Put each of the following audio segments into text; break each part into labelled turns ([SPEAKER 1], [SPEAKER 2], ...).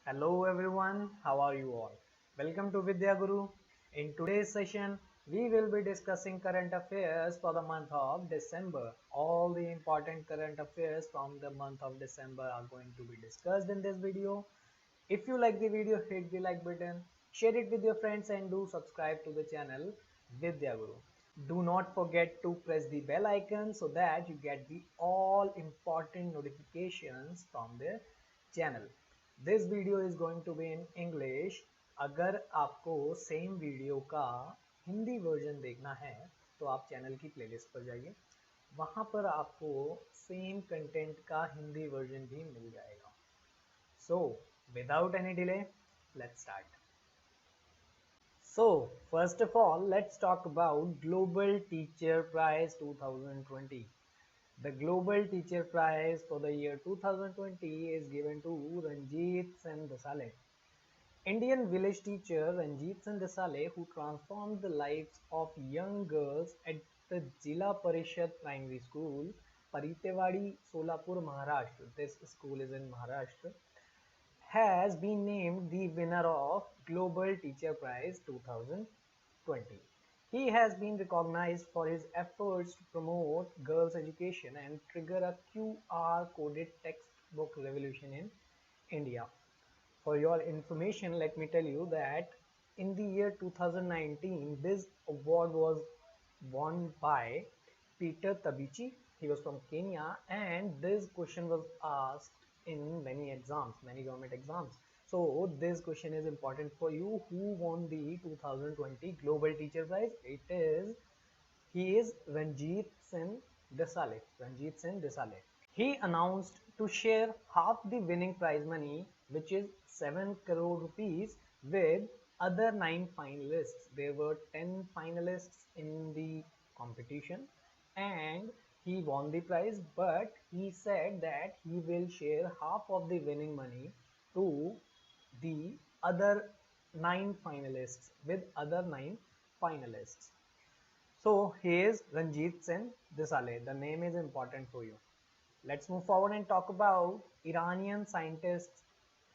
[SPEAKER 1] Hello everyone, how are you all? Welcome to Vidya Guru. In today's session, we will be discussing current affairs for the month of December. All the important current affairs from the month of December are going to be discussed in this video. If you like the video, hit the like button, share it with your friends and do subscribe to the channel Vidya Guru. Do not forget to press the bell icon so that you get the all important notifications from the channel. This video is going to be in English. अगर आपको same video का Hindi version देखना है तो आप channel की playlist पर जाइए, वहाँ पर आपको सेम कंटेंट का हिंदी वर्जन भी मिल जाएगा. So without any delay, let's start. So first of all, let's talk about Global Teacher Prize 2020. The Global Teacher Prize for the year 2020 is given to Ranjit Singh Desale. Indian village teacher Ranjit Singh Desale, who transformed the lives of young girls at the Jila Parishad Primary School, Paritewadi, Solapur, Maharashtra. This school is in Maharashtra, has been named the winner of Global Teacher Prize 2020. He has been recognized for his efforts to promote girls' education and trigger a QR-coded textbook revolution in India. For your information, let me tell you that in the year 2019, this award was won by Peter Tabichi. He was from Kenya, and this question was asked in many exams, many government exams. So this question is important for you. Who won the 2020 Global Teacher Prize? He is Ranjit Singh Desale. Ranjit Singh Desale. He announced to share half the winning prize money, which is 7 crore rupees, with other 9 finalists. There were 10 finalists in the competition and he won the prize, but he said that he will share half of the winning money to the other 9 finalists, with other 9 finalists. So he is Ranjit Singh Desale. The name is important for you. Let's move forward and talk about Iranian scientists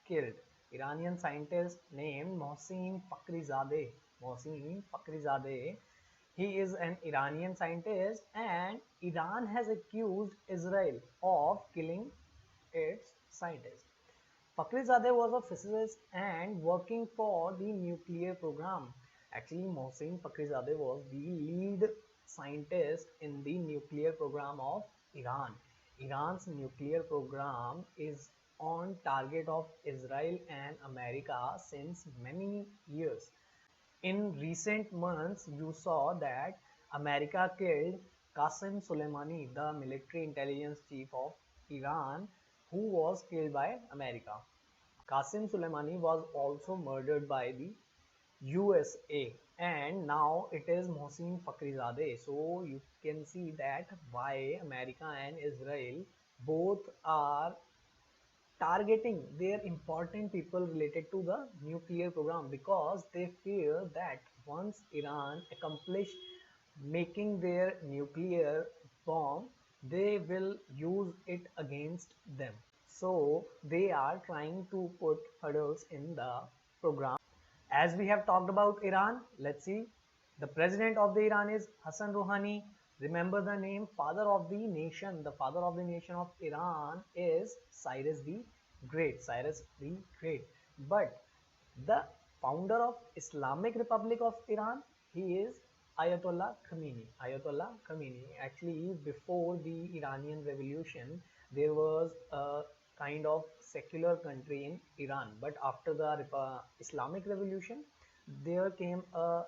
[SPEAKER 1] killed. Iranian scientist named Mohsin Fakhrizadeh. Mohsin Fakhrizadeh. He is an Iranian scientist, and Iran has accused Israel of killing its scientist. Fakhrizadeh was a physicist and working for the nuclear program. Actually, Mohsin Fakhrizadeh was the lead scientist in the nuclear program of Iran. Iran's nuclear program is on target of Israel and America since many years. In recent months, you saw that America killed Qasem Soleimani, the military intelligence chief of Iran, who was killed by America. Qasem Soleimani was also murdered by the USA, and now it is Mohsin Fakhrizadeh. So you can see that why America and Israel both are targeting their important people related to the nuclear program, because they fear that once Iran accomplished making their nuclear bomb, they will use it against them. So they are trying to put hurdles in the program. As we have talked about Iran, let's see. The president of the Iran is Hassan Rouhani. Remember the name, father of the nation. The father of the nation of Iran is Cyrus the Great. Cyrus the Great. But the founder of Islamic Republic of Iran, he is Ayatollah Khamenei. Ayatollah Khamenei. Actually, before the Iranian Revolution, there was a kind of secular country in Iran, but after the Islamic Revolution, there came a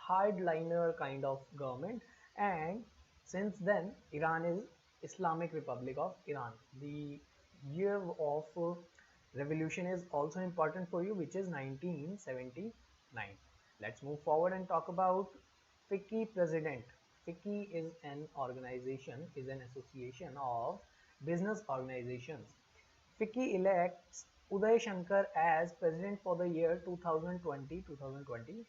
[SPEAKER 1] hardliner kind of government, and since then Iran is Islamic Republic of Iran. The year of revolution is also important for you, which is 1979. Let's move forward and talk about FICCI president. FICCI is an organization, is an association of business organizations. FICCI elects Uday Shankar as president for the year 2020-2021.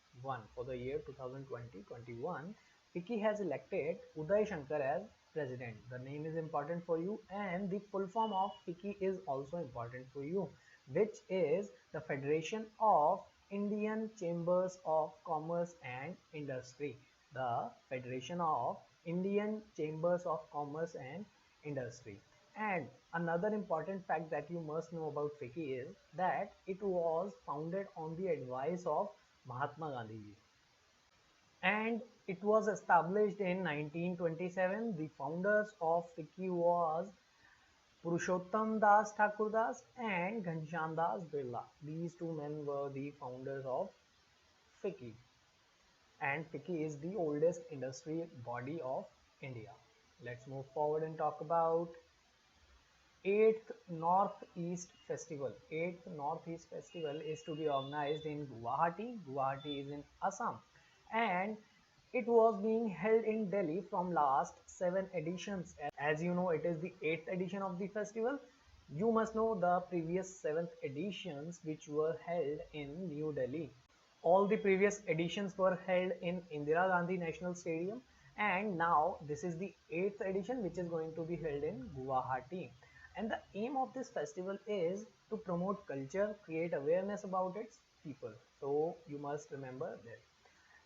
[SPEAKER 1] For the year 2020-21, FICCI has elected Uday Shankar as president. The name is important for you, and the full form of FICCI is also important for you, which is the Federation of Indian Chambers of Commerce and Industry. The Federation of Indian Chambers of Commerce and Industry. And another important fact that you must know about FICCI is that it was founded on the advice of Mahatma Gandhi, and it was established in 1927. The founders of FICCI was Purushottam Das Thakurdas and Ghanshyam Das Birla. These two men were the founders of FICCI, and FICCI is the oldest industry body of India. Let's move forward and talk about 8th Northeast Festival. 8th Northeast Festival is to be organized in Guwahati. Guwahati is in Assam, and it was being held in Delhi from last 7 editions. As you know, it is the 8th edition of the festival. You must know the previous 7th editions which were held in New Delhi. All the previous editions were held in Indira Gandhi National Stadium, and now this is the 8th edition which is going to be held in Guwahati. And the aim of this festival is to promote culture, create awareness about its people. So you must remember that.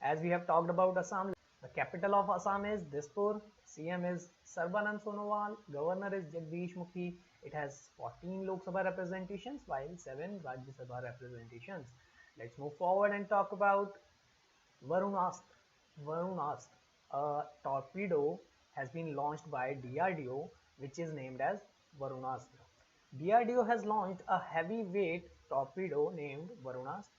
[SPEAKER 1] As we have talked about Assam, the capital of Assam is Dispur, CM is Sarbanand Sonowal, Governor is Jagdish Mukhi. It has 14 Lok Sabha representations while 7 Rajya Sabha representations. Let's move forward and talk about Varunastra. Varunastra, a torpedo, has been launched by DRDO, which is named as Varunastra. DRDO has launched a heavyweight torpedo named Varunastra.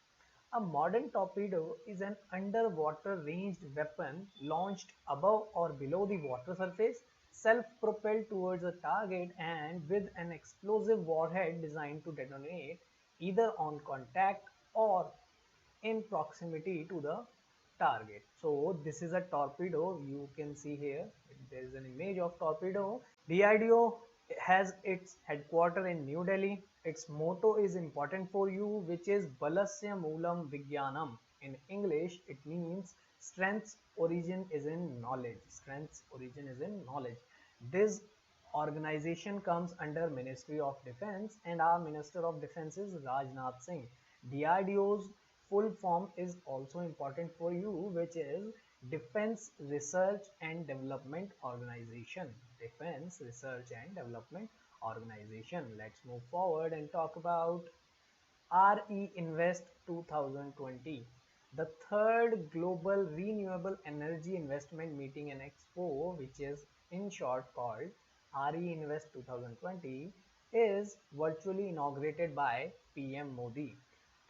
[SPEAKER 1] A modern torpedo is an underwater ranged weapon launched above or below the water surface, self-propelled towards a target, and with an explosive warhead designed to detonate either on contact or in proximity to the target. So this is a torpedo. You can see here there is an image of torpedo. DRDO has its headquarters in New Delhi. Its motto is important for you, which is Balasya Moolam Vigyanam. In English, it means strength's origin is in knowledge. Strength's origin is in knowledge. This organization comes under Ministry of Defense, and our Minister of Defense is Rajnath Singh. DRDO's full form is also important for you, which is Defense Research and Development Organization. Defense Research and Development Organization. Let's move forward and talk about RE Invest 2020, the third global renewable energy investment meeting and expo, which is in short called RE Invest 2020, is virtually inaugurated by PM Modi.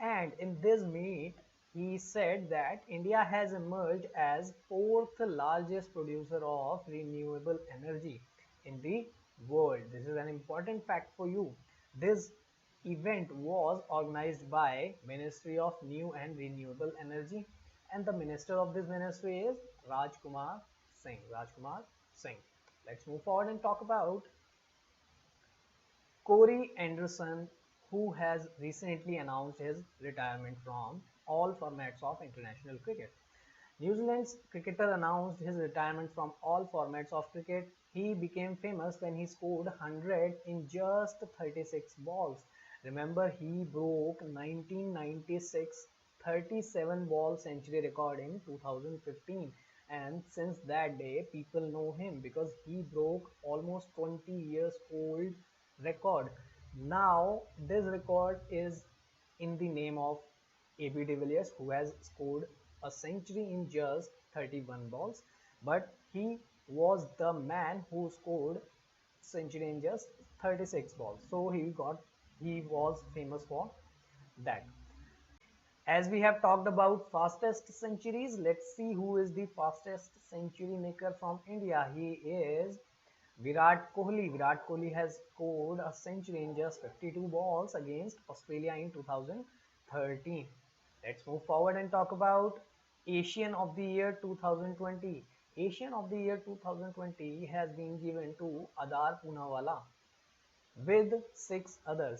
[SPEAKER 1] And in this meet, he said that India has emerged as 4th largest producer of renewable energy in the world. This is an important fact for you. This event was organized by Ministry of New and Renewable Energy, and the minister of this ministry is Rajkumar Singh. Rajkumar Singh. Let's move forward and talk about Corey Anderson, who has recently announced his retirement from all formats of international cricket. New Zealand's cricketer announced his retirement from all formats of cricket. He became famous when he scored 100 in just 36 balls. Remember, he broke 1996 37 ball century record in 2015, and since that day people know him because he broke almost 20 years old record. Now this record is in the name of AB de Villiers, who has scored a century in just 31 balls, but he was the man who scored century in just 36 balls, so he was famous for that. As we have talked about fastest centuries, let's see who is the fastest century maker from India. He is Virat Kohli. Virat Kohli has scored a century in just 52 balls against Australia in 2013. Let's move forward and talk about Asian of the Year 2020. Asian of the Year 2020 has been given to Adar Poonawalla, with six other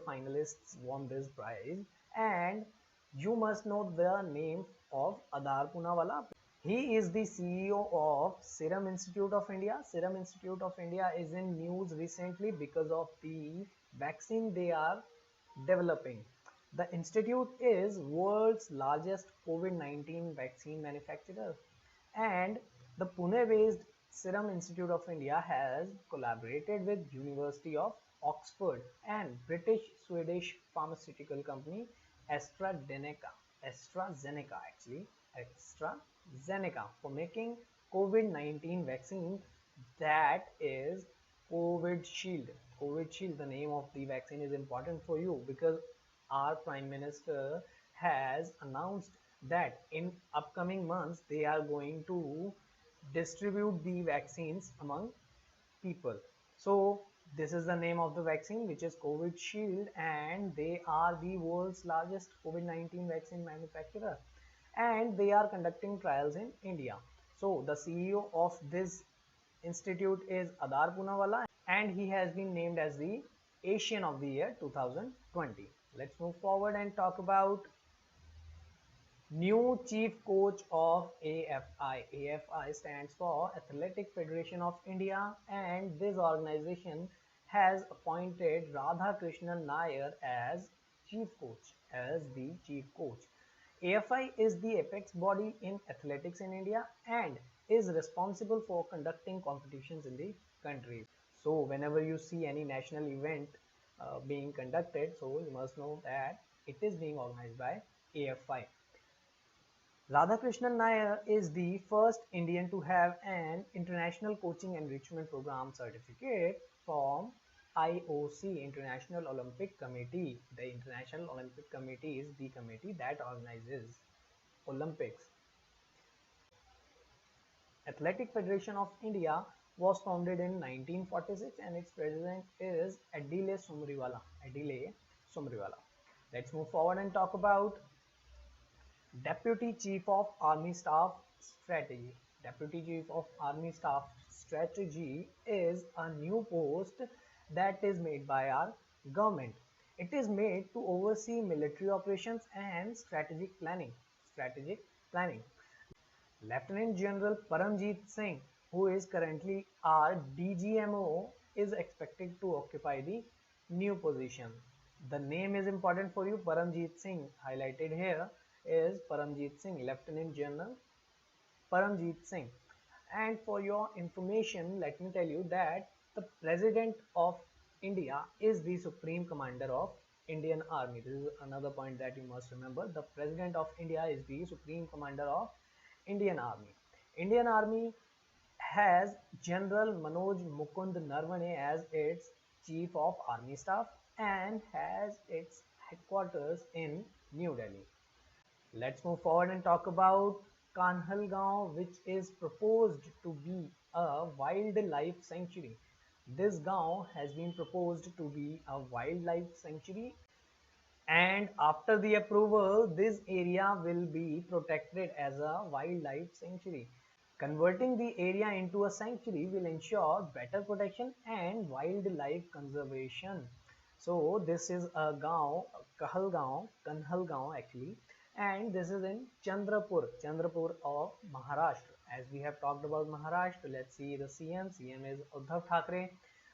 [SPEAKER 1] finalists won this prize, and you must know the name of Adar Poonawalla. He is the CEO of Serum Institute of India. Serum Institute of India is in news recently because of the vaccine they are developing. The institute is world's largest COVID-19 vaccine manufacturer, and the Pune-based Serum Institute of India has collaborated with University of Oxford and British-Swedish pharmaceutical company AstraZeneca actually, AstraZeneca for making COVID-19 vaccine, that is COVID Shield. COVID Shield, the name of the vaccine is important for you because our Prime Minister has announced that in upcoming months they are going to distribute the vaccines among people. So this is the name of the vaccine, which is COVID Shield, and they are the world's largest COVID-19 vaccine manufacturer, and they are conducting trials in India. So the CEO of this institute is Adar Poonawalla, and he has been named as the Asian of the Year 2020. Let's move forward and talk about new chief coach of AFI. AFI stands for Athletic Federation of India, and this organization has appointed Radha Krishnan Nair as chief coach, as the chief coach. AFI is the apex body in athletics in India and is responsible for conducting competitions in the country. So whenever you see any national event being conducted, so you must know that it is being organized by AFI. Radhakrishnan Nair is the first Indian to have an International Coaching Enrichment Program certificate from IOC, International Olympic Committee. The International Olympic Committee is the committee that organizes Olympics. Athletic Federation of India was founded in 1946 and its president is Adile Sumriwala. Adile Sumriwala. Let's move forward and talk about Deputy Chief of Army Staff Strategy. Deputy Chief of Army Staff Strategy is a new post that is made by our government. It is made to oversee military operations and strategic planning. Lieutenant General Paramjeet Singh, who is currently our DGMO, is expected to occupy the new position. The name is important for you. Paramjeet Singh, highlighted here, is Paramjeet Singh, Lieutenant General Paramjeet Singh. And for your information, let me tell you that the President of India is the Supreme Commander of Indian Army. This is another point that you must remember. The President of India is the Supreme Commander of Indian Army. Indian Army has General Manoj Mukund Narvane as its Chief of Army Staff and has its headquarters in New Delhi. Let's move forward and talk about Kanhalgaon, which is proposed to be a wildlife sanctuary. This gaon has been proposed to be a wildlife sanctuary, and after the approval, this area will be protected as a wildlife sanctuary. Converting the area into a sanctuary will ensure better protection and wildlife conservation. So this is a gaon, Kanhalgaon actually, and this is in Chandrapur of Maharashtra. As we have talked about Maharashtra, let's see the CM. CM is Uddhav Thackeray.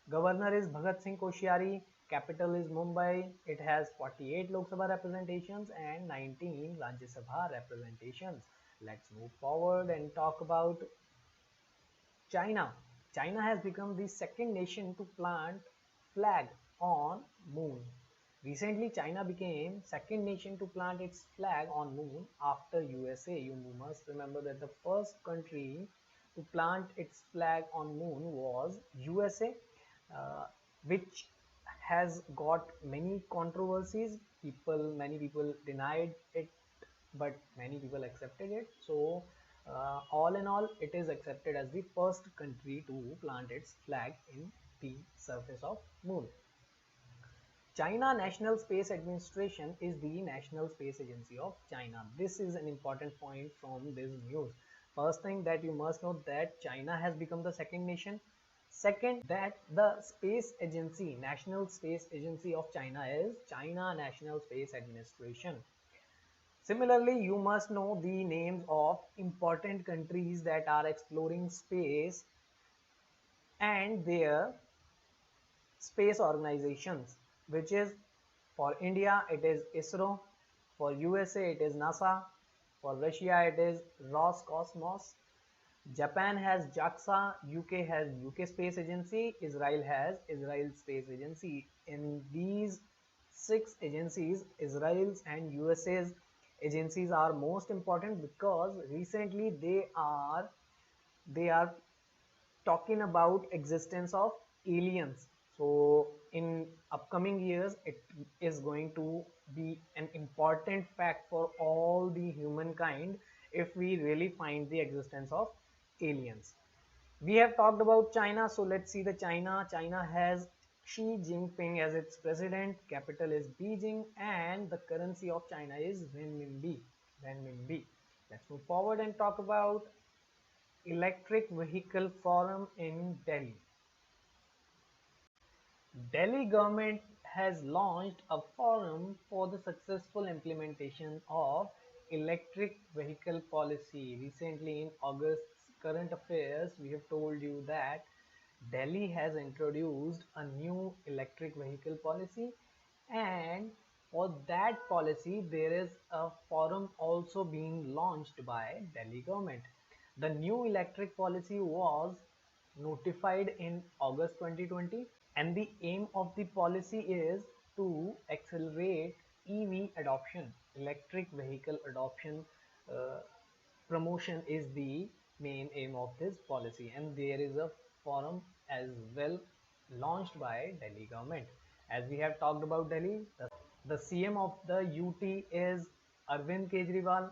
[SPEAKER 1] Governor is Bhagat Singh Koshyari. Capital is Mumbai. It has 48 Lok Sabha representations and 19 Rajya Sabha representations. Let's move forward and talk about China. China has become the second nation to plant flag on moon. Recently, China became second nation to plant its flag on moon after USA. You must remember that the first country to plant its flag on moon was USA, which has got many controversies. Many people denied it, but many people accepted it. So all in all, it is accepted as the first country to plant its flag in the surface of moon. China National Space Administration is the national space agency of China. This is an important point from this news. First thing that you must know that China has become the second nation. Second, that the space agency, National Space Agency of China is China National Space Administration. Similarly, you must know the names of important countries that are exploring space and their space organizations, which is for India it is ISRO, for USA it is NASA, for Russia it is Roscosmos, Japan has JAXA, UK has UK Space Agency, Israel has Israel Space Agency. In these six agencies, Israel's and USA's agencies are most important because recently they are talking about existence of aliens. So in upcoming years it is going to be an important fact for all the humankind if we really find the existence of aliens. We have talked about China, so let's see the China has Xi Jinping as its president, capital is Beijing, and the currency of China is renminbi. Let's move forward and talk about electric vehicle forum in Delhi. Delhi government has launched a forum for the successful implementation of electric vehicle policy. Recently in August's current affairs, we have told you that Delhi has introduced a new electric vehicle policy, and for that policy there is a forum also being launched by Delhi government. The new electric policy was notified in August 2020, and the aim of the policy is to accelerate EV adoption, electric vehicle adoption. uh, Promotion is the main aim of this policy, and there is a forum as well launched by Delhi government. As we have talked about Delhi, the CM of the UT is Arvind Kejriwal.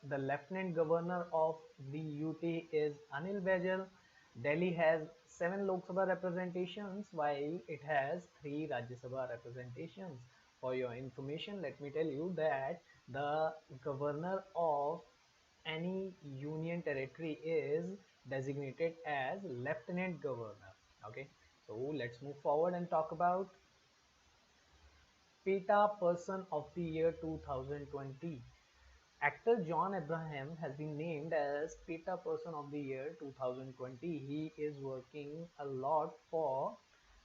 [SPEAKER 1] The Lieutenant Governor of the UT is Anil Baijal. Delhi has 7 Lok Sabha representations while it has 3 Rajya Sabha representations. For your information, let me tell you that the governor of any union territory is designated as Lieutenant Governor. Okay, so let's move forward and talk about PETA Person of the Year 2020. Actor John Abraham has been named as PETA Person of the Year 2020. He is working a lot for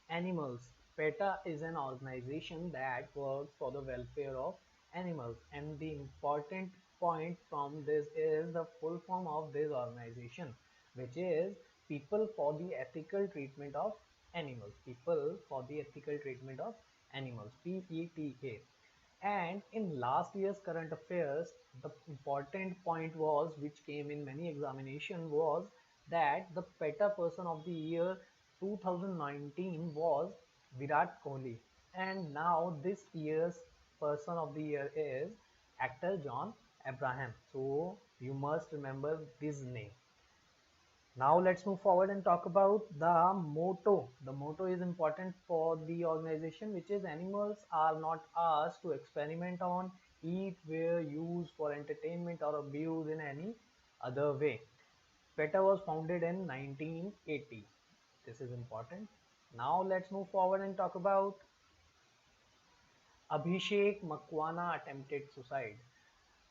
[SPEAKER 1] animals. PETA is an organization that works for the welfare of animals, and the important point from this is the full form of this organization, which is People for the Ethical Treatment of Animals. People for the Ethical Treatment of Animals, PETA. And in last year's current affairs, the important point was, which came in many examination, was that the PETA Person of the Year 2019 was Virat Kohli, and now this year's Person of the Year is actor John Abraham. So you must remember this name. Now let's move forward and talk about the motto. The motto is important for the organization, which is animals are not asked to experiment on, eat, wear, use for entertainment or abuse in any other way. PETA was founded in 1980. This is important. Now let's move forward and talk about Abhishek Makwana attempted suicide.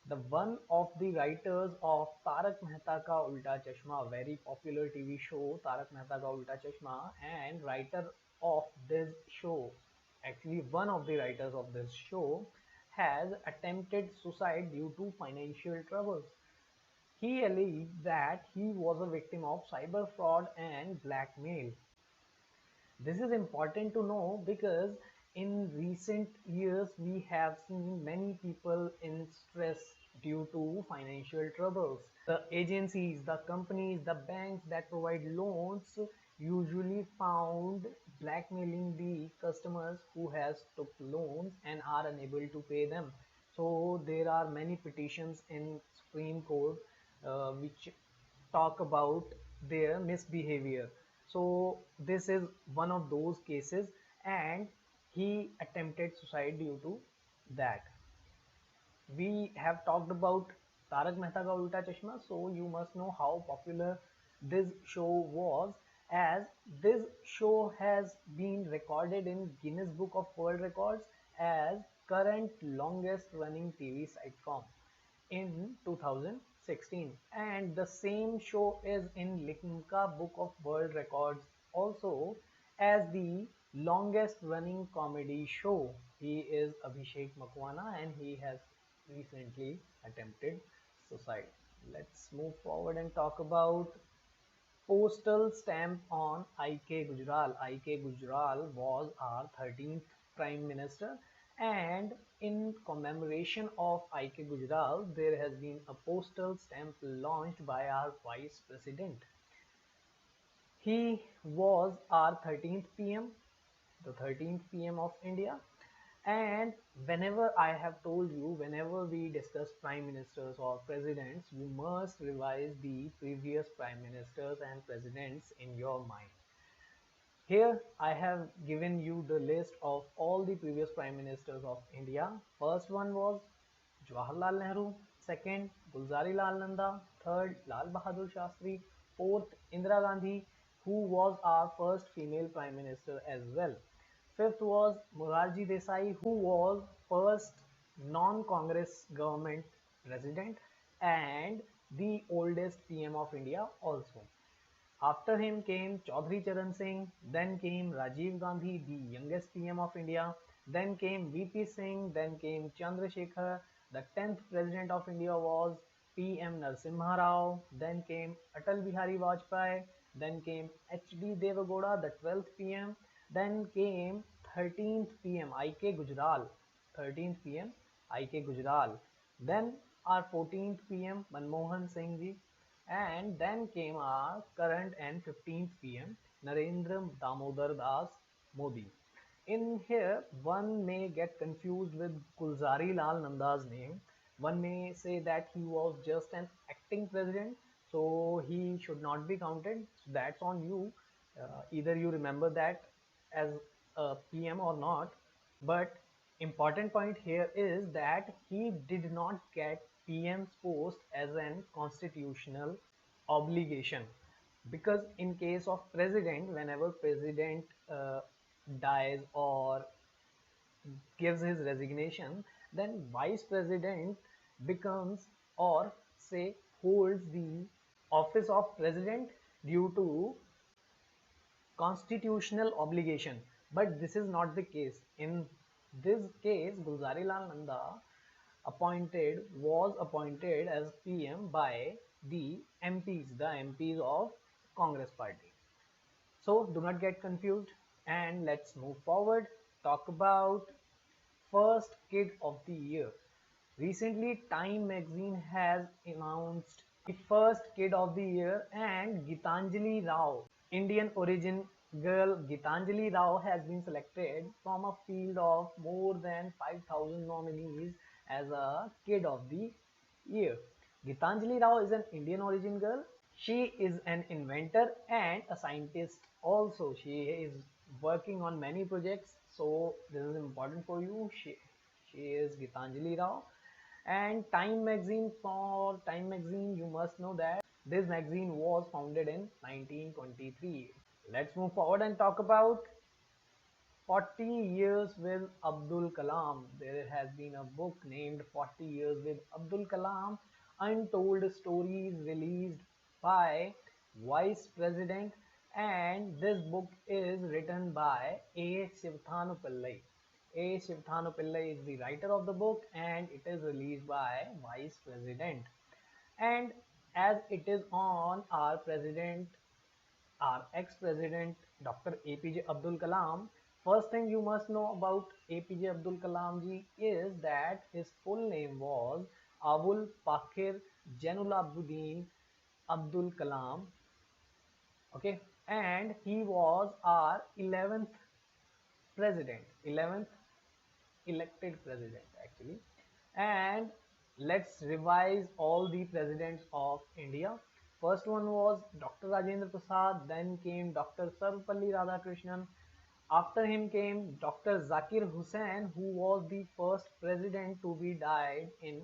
[SPEAKER 1] The one of the writers of Tarak Mehta Ka Ulta Chashma, very popular TV show Tarak Mehta Ka Ulta Chashma, and writer of this show, actually one of the writers of this show, has attempted suicide due to financial troubles. He alleged that he was a victim of cyber fraud and blackmail. This is important to know because in recent years we have seen many people in stress due to financial troubles. The agencies, the companies, the banks that provide loans usually found blackmailing the customers who has took loans and are unable to pay them. So there are many petitions in Supreme Court which talk about their misbehavior. So this is one of those cases, and he attempted suicide due to that. We have talked about Tarak Mehta Ka Ulta Chashma, so you must know how popular this show was, as this show has been recorded in Guinness Book of World Records as current longest running TV sitcom. in 2016, and the same show is in Limca Book of World Records also as the longest running comedy show. He is Abhishek Makwana and he has recently attempted suicide. Let's move forward and talk about postal stamp on I.K. Gujral. I.K. Gujral was our 13th Prime Minister, and in commemoration of I.K. Gujral, there has been a postal stamp launched by our Vice President. He was our 13th PM, the 13th PM of India. And whenever I have told you, whenever we discuss prime ministers or presidents, you must revise the previous prime ministers and presidents in your mind. Here I have given you the list of all the previous prime ministers of India. First one was Jawaharlal Nehru, second Gulzari Lal Nanda, third Lal Bahadur Shastri, fourth Indira Gandhi, who was our first female prime minister as well. Fifth was Morarji Desai, who was first non-Congress government president and the oldest PM of India also. After him came Chaudhry Charan Singh, then came Rajiv Gandhi, the youngest PM of India, then came VP Singh, then came Chandrasekhar. The 10th President of India was PM Narasimha Rao, then came Atal Bihari Vajpayee, then came HD Devagowda, the 12th PM, then came 13th PM IK Gujral, 13th PM IK Gujral, then our 14th PM Manmohan Singh ji, and then came our current and 15th PM Narendra Damodar Das Modi. In here, one may get confused with Gulzari Lal Nanda's name. One may say that he was just an acting president, so he should not be counted. So that's on you. Either you remember that as a PM or not. But important point here is that he did not get PM's post as an constitutional obligation, because in case of president, whenever president dies or gives his resignation, then vice president becomes, or say holds the office of president due to constitutional obligation. But this is not the case. In this case, Gulzari Lal Nanda was appointed as PM by the MPs of Congress party. So do not get confused, and let's move forward. Talk about first kid of the year. Recently, Time magazine has announced the first kid of the year, and Gitanjali Rao, Indian origin girl Gitanjali Rao, has been selected from a field of more than 5,000 nominees as a kid of the year. Gitanjali Rao is an Indian origin girl. She is an inventor and a scientist also. She is working on many projects, so this is important for you. She is Gitanjali Rao. And Time magazine, for Time magazine, you must know that this magazine was founded in 1923. Let's move forward and talk about 40 years with Abdul Kalam. There has been a book named 40 years with Abdul Kalam, Untold Stories, released by Vice President, and this book is written by A. Shivthanu Pillai. A. Shivthanu Pillai is the writer of the book, and it is released by Vice President. And as it is on our president, our ex-president Dr. APJ Abdul Kalam, first thing you must know about APJ Abdul Kalam ji is that his full name was Abul Pakir Jainulabdin Abdul Kalam. Okay, and he was our 11th president, 11th elected president actually. And let's revise all the presidents of India. First one was Dr. Rajendra Prasad, then came Dr. Sarvapalli Radhakrishnan. After him came Dr. Zakir Hussain, who was the first president to be died in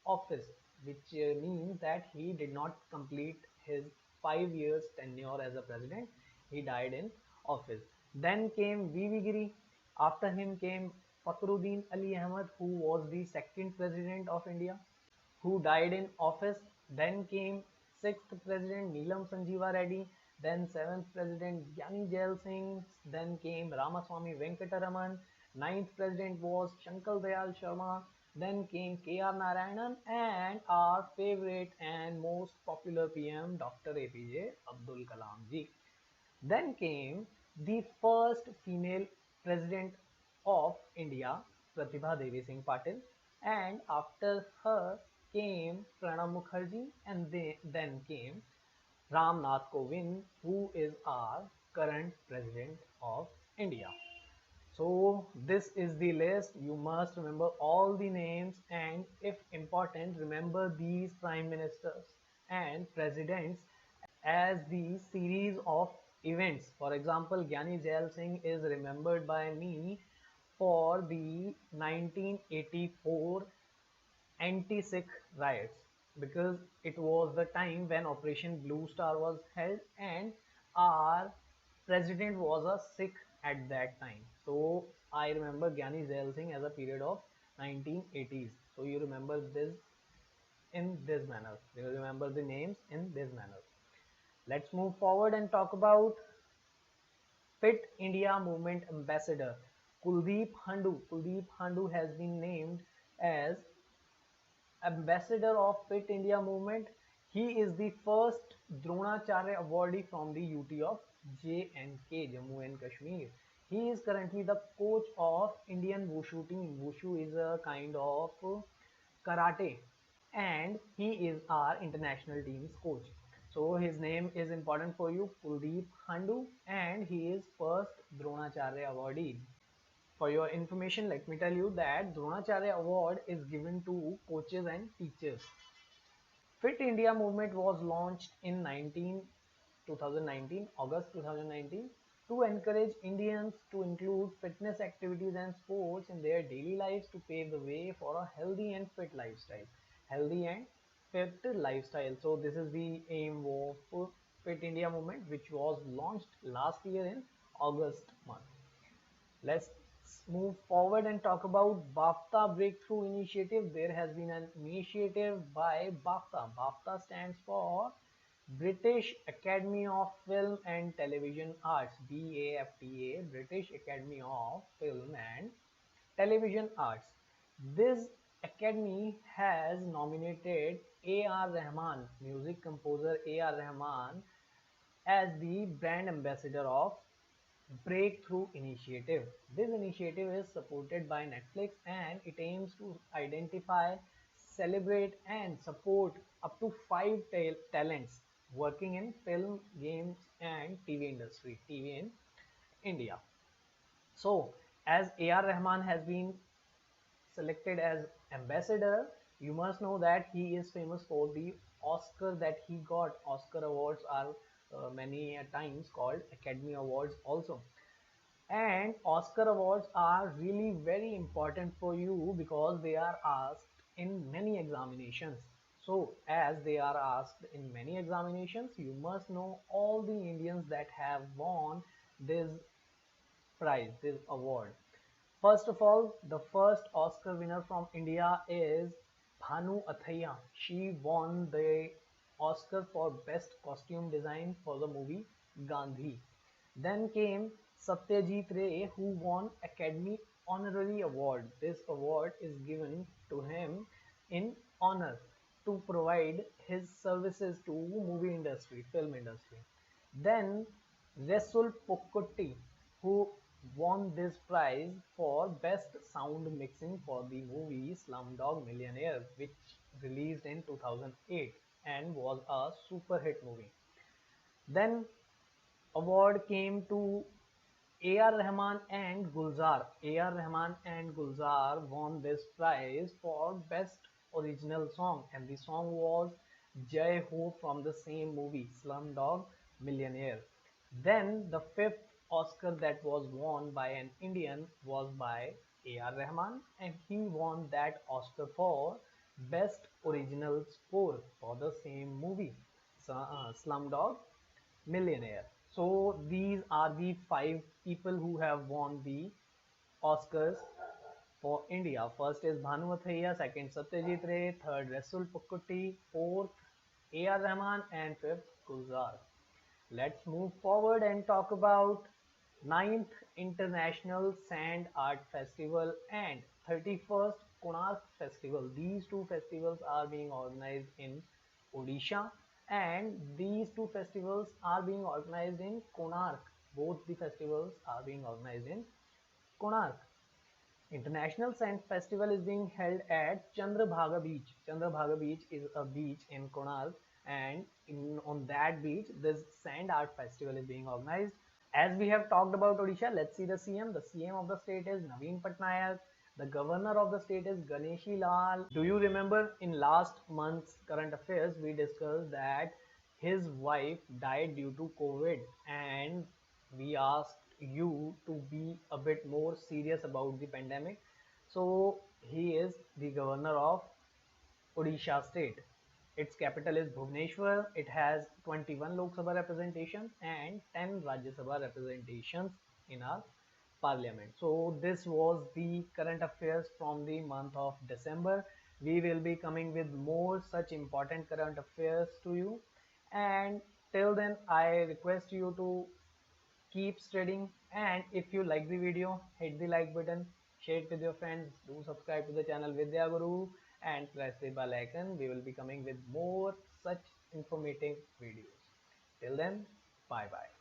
[SPEAKER 1] office, which means that he did not complete his 5 years tenure as a president. He died in office. Then came V.V. Giri. After him came Fakhruddin Ali Ahmad, who was the second president of India. who died in office. Then came 6th President Neelam Sanjeeva Reddy. Then 7th President Gyani Jail Singh. Then came Ramaswamy Venkataraman. Ninth President was Shankar Dayal Sharma. Then came K.R. Narayanan and our favorite and most popular PM Dr. APJ Abdul Kalam ji. Then came the first female president of India, Pratibha Devi Singh Patil, and after her came Pranab Mukherjee, and then came Ram Nath Kovind, who is our current president of India. So this is the list. You must remember all the names, and if important, remember these prime ministers and presidents as the series of events. For example, Gyani Jail Singh is remembered by me for the 1984 anti-Sikh riots, because it was the time when Operation Blue Star was held and our president was a Sikh at that time. So I remember Gyani Jail Singh as a period of 1980s. So you remember this in this manner. You remember the names in this manner. Let's move forward and talk about Fit India Movement Ambassador Kuldeep Handu. Kuldeep Handu has been named as Ambassador of Fit India Movement. He is the first Dronacharya awardee from the UT of J&K, Jammu and Kashmir. He is currently the coach of Indian Wushu team. Wushu is a kind of karate, and he is our international team's coach. So his name is important for you, Kuldeep Handu, and he is first Dronacharya awardee. For your information, let me tell you that Dronacharya award is given to coaches and teachers. Fit India movement was launched in 2019, August 2019, to encourage Indians to include fitness activities and sports in their daily lives to pave the way for a healthy and fit lifestyle. Healthy and fit lifestyle. So this is the aim of Fit India movement, which was launched last year in August month. Let's move forward and talk about BAFTA Breakthrough Initiative. There has been an initiative by BAFTA. BAFTA stands for British Academy of Film and Television Arts, BAFTA, British Academy of Film and Television Arts. This academy has nominated A.R. Rahman, music composer A.R. Rahman, as the brand ambassador of Breakthrough Initiative. This initiative is supported by Netflix and it aims to identify, celebrate and support up to 5 talents working in film, games and TV industry, TV in India. So as A.R. Rahman has been selected as ambassador, you must know that he is famous for the Oscar that he got. Oscar awards are many times called Academy Awards also. And Oscar awards are really very important for you because they are asked in many examinations. So as they are asked in many examinations, you must know all the Indians that have won this prize, this award. First of all, the first Oscar winner from India is Bhanu Athaiya. She won the Oscar for Best Costume Design for the movie Gandhi. Then came Satyajit Ray, who won Academy Honorary Award. This award is given to him in honor to provide his services to movie industry, film industry. Then Resul Pokkotti, who won this prize for best sound mixing for the movie Slumdog Millionaire, which released in 2008 and was a super hit movie. Then award came to A.R. Rahman and Gulzar. A.R. Rahman and Gulzar won this prize for best original song, and the song was Jai Ho from the same movie Slumdog Millionaire. Then the fifth Oscar that was won by an Indian was by A.R. Rahman, and he won that Oscar for Best Original Score for the same movie, Slumdog Millionaire. So these are the 5 people who have won the Oscars for India. First is Bhanu Athaiya, second Satyajit Ray, third Rasul Pukkutti, fourth A.R. Rahman, and fifth Gulzar. Let's move forward and talk about ninth International Sand Art Festival and 31st Konark Festival. These two festivals are being organized in Odisha, and these two festivals are being organized in Konark. Both the festivals are being organized in Konark. International Sand Festival is being held at Chandrabhaga Beach. Chandrabhaga Beach is a beach in Konark, and on that beach, this Sand Art Festival is being organized. As we have talked about Odisha, let's see the CM. The CM of the state is Naveen Patnaik. The governor of the state is Ganeshi Lal. Do you remember in last month's current affairs, we discussed that his wife died due to COVID, and we asked you to be a bit more serious about the pandemic. So he is the governor of Odisha state. Its capital is Bhubaneswar. It has 21 Lok Sabha representations and 10 Rajya Sabha representations in our parliament. So this was the current affairs from the month of December. We will be coming with more such important current affairs to you. And till then, I request you to keep studying, and if you like the video, hit the like button, share it with your friends, do subscribe to the channel Vidya Guru, and press the bell icon. We will be coming with more such informative videos. Till then, bye bye.